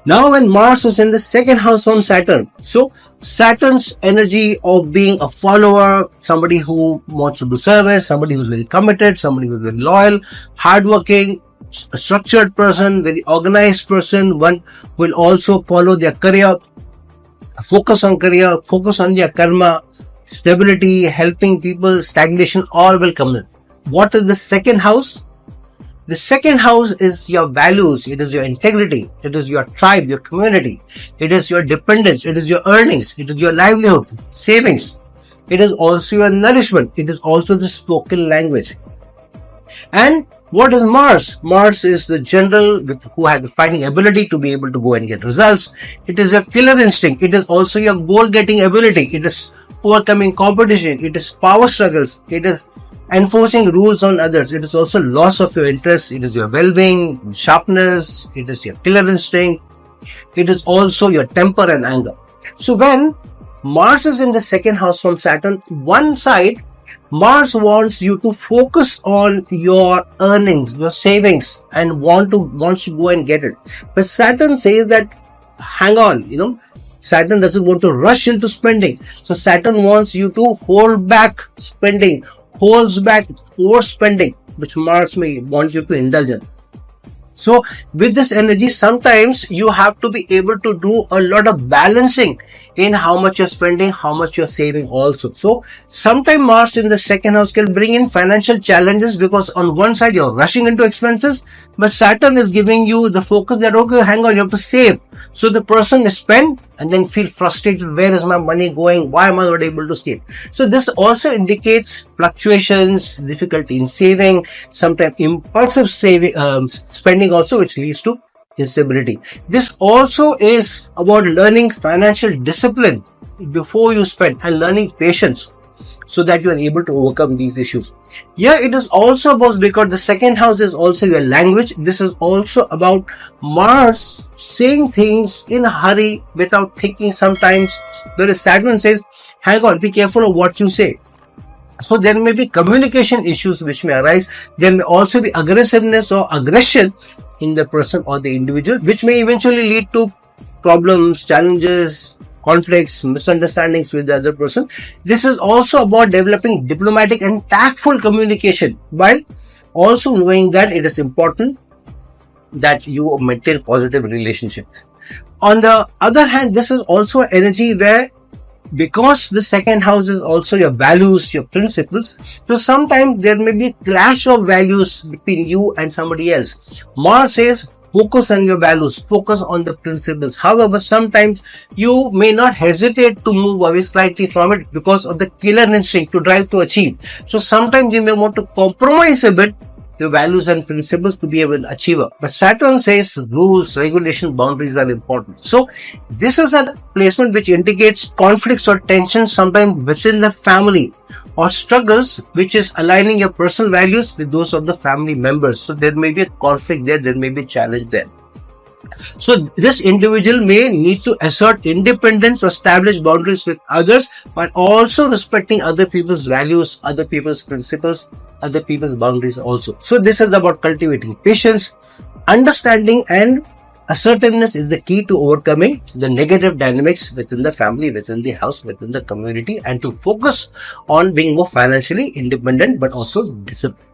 Now when Mars is in the second house from Saturn, so Saturn's energy of being a follower, somebody who wants to do service, somebody who's very committed, somebody who's very loyal, hardworking, a structured person, very organized person, one will also follow their career, focus on their karma, stability, helping people, stagnation, all will come in. What is the second house? The second house is your values, it is your integrity, it is your tribe, your community, it is your dependence, it is your earnings, it is your livelihood, savings, it is also your nourishment, it is also the spoken language. And what is Mars? Mars is the general who has the fighting ability to be able to go and get results. It is your killer instinct, it is also your goal getting ability, it is overcoming competition, it is power struggles, it is enforcing rules on others, it is also loss of your interest, it is your well-being, sharpness, it is your killer instinct, it is also your temper and anger. So when Mars is in the second house from Saturn, one side, Mars wants you to focus on your earnings, your savings, and wants to go and get it. But Saturn says that, hang on, Saturn doesn't want to rush into spending. So Saturn wants you to hold back spending, holds back overspending, which Mars may want you to indulge in. So with this energy, sometimes you have to be able to do a lot of balancing in how much you're spending, how much you're saving also. So sometimes Mars in the second house can bring in financial challenges because on one side you're rushing into expenses, but Saturn is giving you the focus that, okay, hang on, you have to save. So the person is spend and then feel frustrated. Where is my money going? Why am I not able to save? So this also indicates fluctuations, difficulty in saving, sometimes impulsive spending also, which leads to instability. This also is about learning financial discipline before you spend and learning patience so that you are able to overcome these issues. Here it is also about, because the second house is also your language. This is also about Mars saying things in a hurry without thinking sometimes. Whereas Saturn says, hang on, be careful of what you say. So there may be communication issues which may arise. There may also be aggressiveness or aggression in the person or the individual, which may eventually lead to problems, challenges, conflicts, misunderstandings with the other person. This is also about developing diplomatic and tactful communication, while also knowing that it is important that you maintain positive relationships. On the other hand, this is also energy where, because the second house is also your values, your principles, so sometimes there may be a clash of values between you and somebody else. Mars says, focus on your values, focus on the principles. However, sometimes you may not hesitate to move away slightly from it because of the killer instinct to drive to achieve. So sometimes you may want to compromise a bit your values and principles to be able to achieve it. But Saturn says rules, regulation, boundaries are important. So this is a placement which indicates conflicts or tensions sometimes within the family, or struggles which is aligning your personal values with those of the family members. So there may be a conflict there may be a challenge there. So this individual may need to assert independence or establish boundaries with others, but also respecting other people's values, other people's principles, other people's boundaries also. So this is about cultivating patience, understanding, and assertiveness is the key to overcoming the negative dynamics within the family, within the house, within the community, and to focus on being more financially independent but also disciplined.